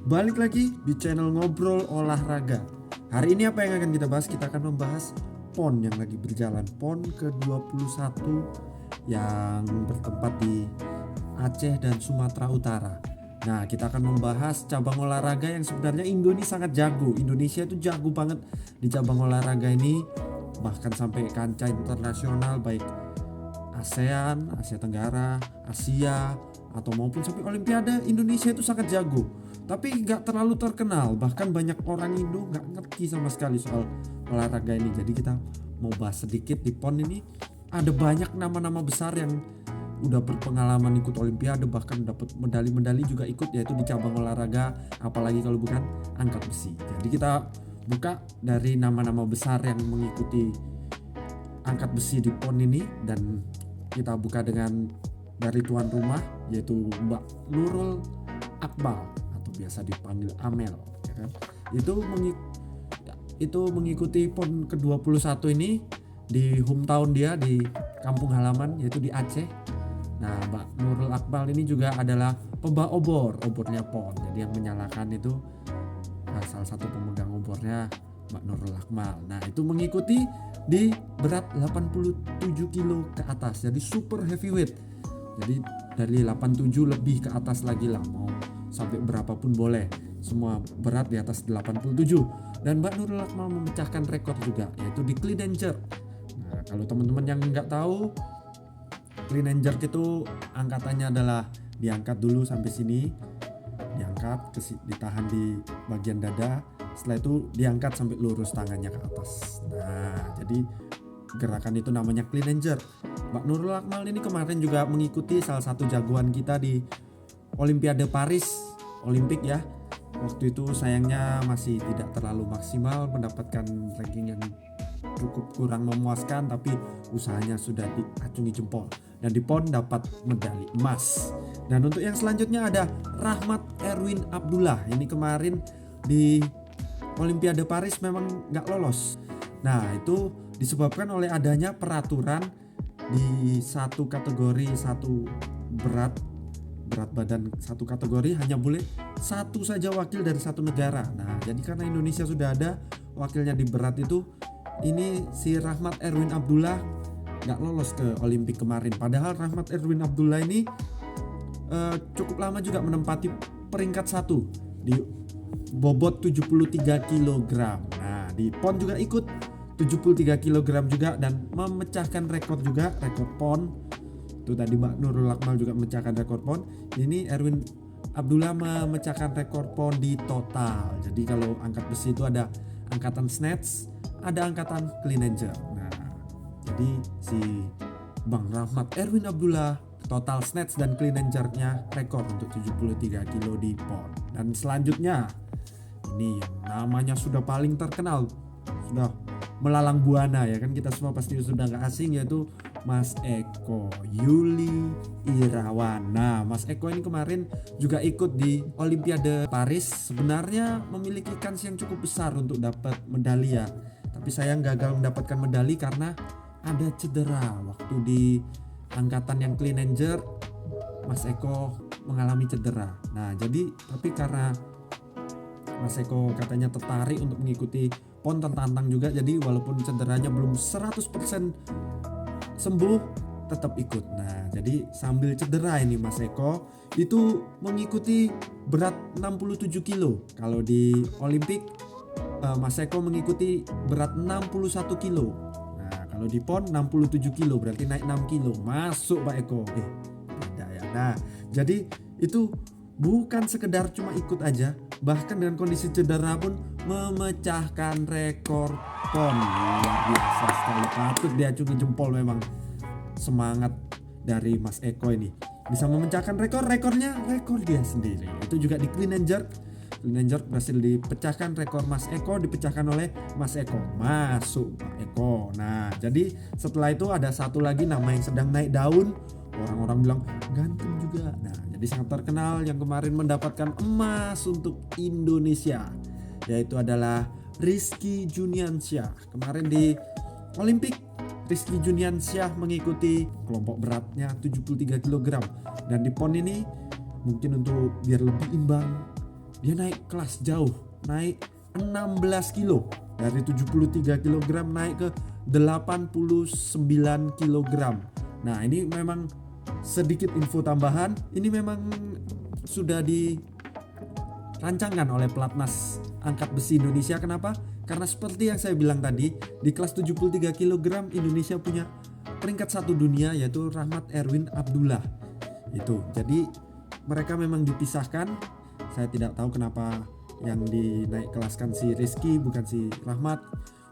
Balik lagi di channel Ngobrol Olahraga. Hari ini apa yang akan kita bahas? Kita akan membahas PON yang lagi berjalan, PON ke-21 yang bertempat di Aceh dan Sumatera Utara. Nah, kita akan membahas cabang olahraga yang sebenarnya Indonesia sangat jago. Indonesia itu jago banget di cabang olahraga ini, bahkan sampai kancah internasional baik ASEAN, Asia Tenggara, Asia, atau maupun sampai Olimpiade. Indonesia itu sangat jago, tapi nggak terlalu terkenal. Bahkan banyak orang Indo nggak ngerti sama sekali soal olahraga ini. Jadi kita mau bahas sedikit di PON ini. Ada banyak nama-nama besar yang udah berpengalaman ikut Olimpiade, bahkan dapat medali-medali juga ikut, yaitu di cabang olahraga, apalagi kalau bukan angkat besi. Jadi kita buka dari nama-nama besar yang mengikuti angkat besi di PON ini, dan kita buka dengan dari tuan rumah, yaitu Mbak Nurul Akmal atau biasa dipanggil Amel, ya kan? Itu mengikuti PON ke-21 ini di hometown dia, di kampung halaman, yaitu di Aceh. Nah, Mbak Nurul Akmal ini juga adalah pembawa obornya PON. Jadi yang menyalakan itu salah satu pemegang obornya Mbak Nurul Akmal. Nah, itu mengikuti di berat 87 kilo ke atas. Jadi super heavyweight. Jadi dari 87 lebih ke atas lagi lah, mau sampai berapapun boleh. Semua berat di atas 87. Dan Mbak Nurul Akmal memecahkan rekor juga, yaitu di clean and jerk. Nah, kalau teman-teman yang nggak tahu, clean and jerk itu angkatannya adalah diangkat dulu sampai sini, diangkat ditahan di bagian dada, setelah itu diangkat sampai lurus tangannya ke atas. Nah, jadi gerakan itu namanya clean and jerk. Mbak Nurul Akmal ini kemarin juga mengikuti salah satu jagoan kita di Olimpiade Paris Olimpik ya. Waktu itu sayangnya masih tidak terlalu maksimal, mendapatkan ranking yang cukup kurang memuaskan, tapi usahanya sudah diacungi jempol. Dan di PON dapat medali emas. Dan untuk yang selanjutnya ada Rahmat Erwin Abdullah. Ini kemarin di Olimpiade Paris memang nggak lolos. Nah, itu disebabkan oleh adanya peraturan di satu kategori, satu berat badan satu kategori hanya boleh satu saja wakil dari satu negara. Nah, jadi karena Indonesia sudah ada wakilnya di berat itu, ini si Rahmat Erwin Abdullah nggak lolos ke Olimpik kemarin. Padahal Rahmat Erwin Abdullah ini cukup lama juga menempati peringkat 1 di bobot 73 kg. Nah, di PON juga ikut 73 kg juga dan memecahkan rekor juga, rekor PON. Itu tadi Mbak Nurul Akmal juga memecahkan rekor PON. Ini Erwin Abdullah memecahkan rekor PON di total. Jadi kalau angkat besi itu ada angkatan snatch, ada angkatan clean and jerk. Nah, jadi si Bang Rahmat Erwin Abdullah total snatch dan clean and jerknya rekor untuk 73 kilo di PON. Dan selanjutnya ini yang namanya sudah paling terkenal, sudah melalang buana ya kan, kita semua pasti sudah gak asing, yaitu Mas Eko Yuli Irawan. Nah, Mas Eko ini kemarin juga ikut di Olimpiade Paris. Sebenarnya memiliki kans yang cukup besar untuk dapat medali ya, tapi sayang gagal mendapatkan medali karena ada cedera waktu di angkatan yang clean and jerk. Mas Eko mengalami cedera. Nah, jadi tapi karena Mas Eko katanya tertarik untuk mengikuti PON, tertantang juga, jadi walaupun cederanya belum 100% sembuh tetap ikut. Nah, jadi sambil cedera ini Mas Eko itu mengikuti berat 67 kilo. Kalau di Olimpik Mas Eko mengikuti berat 61 kilo. Nah, kalau di PON 67 kilo, berarti naik 6 kilo. Masuk Pak Eko. Beda ya. Nah, jadi itu bukan sekedar cuma ikut aja, bahkan dengan kondisi cedera pun memecahkan rekor PON. Luar biasa sekali, patut diacungi jempol. Memang semangat dari Mas Eko ini bisa memecahkan rekornya rekor dia sendiri. Itu juga di clean and jerk. Clean and jerk berhasil dipecahkan rekor Mas Eko, dipecahkan oleh Mas Eko. Masuk Pak Eko. Nah, jadi setelah itu ada satu lagi nama yang sedang naik daun. Orang-orang bilang ganteng juga. Nah, jadi sangat terkenal yang kemarin mendapatkan emas untuk Indonesia, yaitu adalah Rizky Juniansyah. Kemarin di Olimpik, Rizky Juniansyah mengikuti kelompok beratnya 73 kg. Dan di PON ini mungkin untuk biar lebih imbang, dia naik kelas jauh, naik 16 kilo dari 73 kg naik ke 89 kg. Nah, ini memang sedikit info tambahan, ini memang sudah dirancangkan oleh pelatnas angkat besi Indonesia. Kenapa? Karena seperti yang saya bilang tadi, di kelas 73 kg Indonesia punya peringkat 1 dunia, yaitu Rahmat Erwin Abdullah. Itu. Jadi mereka memang dipisahkan. Saya tidak tahu kenapa yang dinaik kelaskan si Rizky bukan si Rahmat.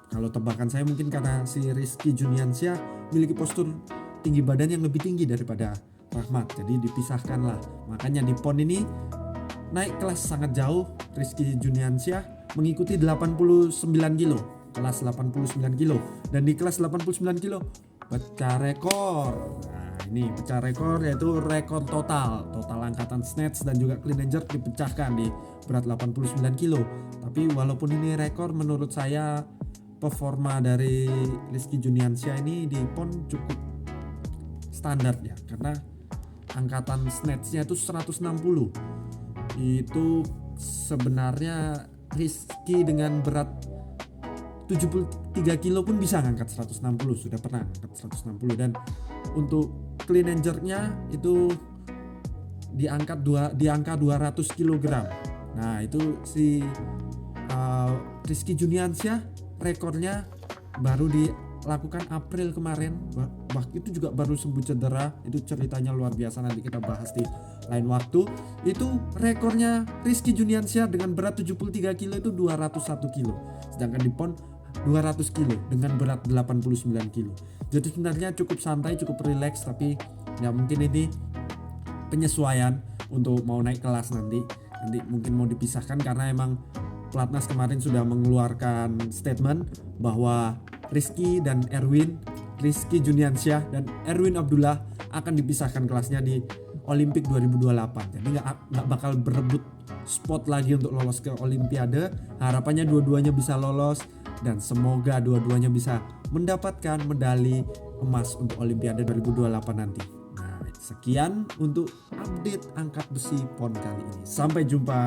Kalau tebakan saya mungkin karena si Rizky Juniansyah memiliki postur tinggi badan yang lebih tinggi daripada Rahmat, jadi dipisahkan lah. Makanya di PON ini naik kelas sangat jauh. Rizky Juniansyah mengikuti 89 kilo, kelas 89 kilo, dan di kelas 89 kilo pecah rekor. Nah, ini pecah rekor, yaitu rekor total angkatan snatch dan juga clean and jerk dipecahkan di berat 89 kilo. Tapi walaupun ini rekor, menurut saya performa dari Rizky Juniansyah ini di PON cukup standar ya, karena angkatan snatchnya itu 160. Itu sebenarnya Rizky dengan berat 73 kilo pun bisa ngangkat 160, sudah pernah ngangkat 160. Dan untuk clean and jerknya itu di angka 200 kg. Nah, itu si Rizky Juniansyah rekornya baru dilakukan April kemarin. Itu juga baru sembuh cedera. Itu ceritanya luar biasa, nanti kita bahas di lain waktu. Itu rekornya Rizky Juniansyah dengan berat 73 kilo itu 201 kilo. Sedangkan di PON 200 kilo dengan berat 89 kilo. Jadi sebenarnya cukup santai, cukup relax, tapi ya mungkin ini penyesuaian untuk mau naik kelas nanti mungkin mau dipisahkan, karena emang pelatnas kemarin sudah mengeluarkan statement bahwa Rizky Juniansyah dan Erwin Abdullah akan dipisahkan kelasnya di Olimpik 2028. Jadi nggak bakal berebut spot lagi untuk lolos ke Olimpiade. Harapannya dua-duanya bisa lolos dan semoga dua-duanya bisa mendapatkan medali emas untuk Olimpiade 2028 nanti. Nah, sekian untuk update angkat besi PON kali ini. Sampai jumpa.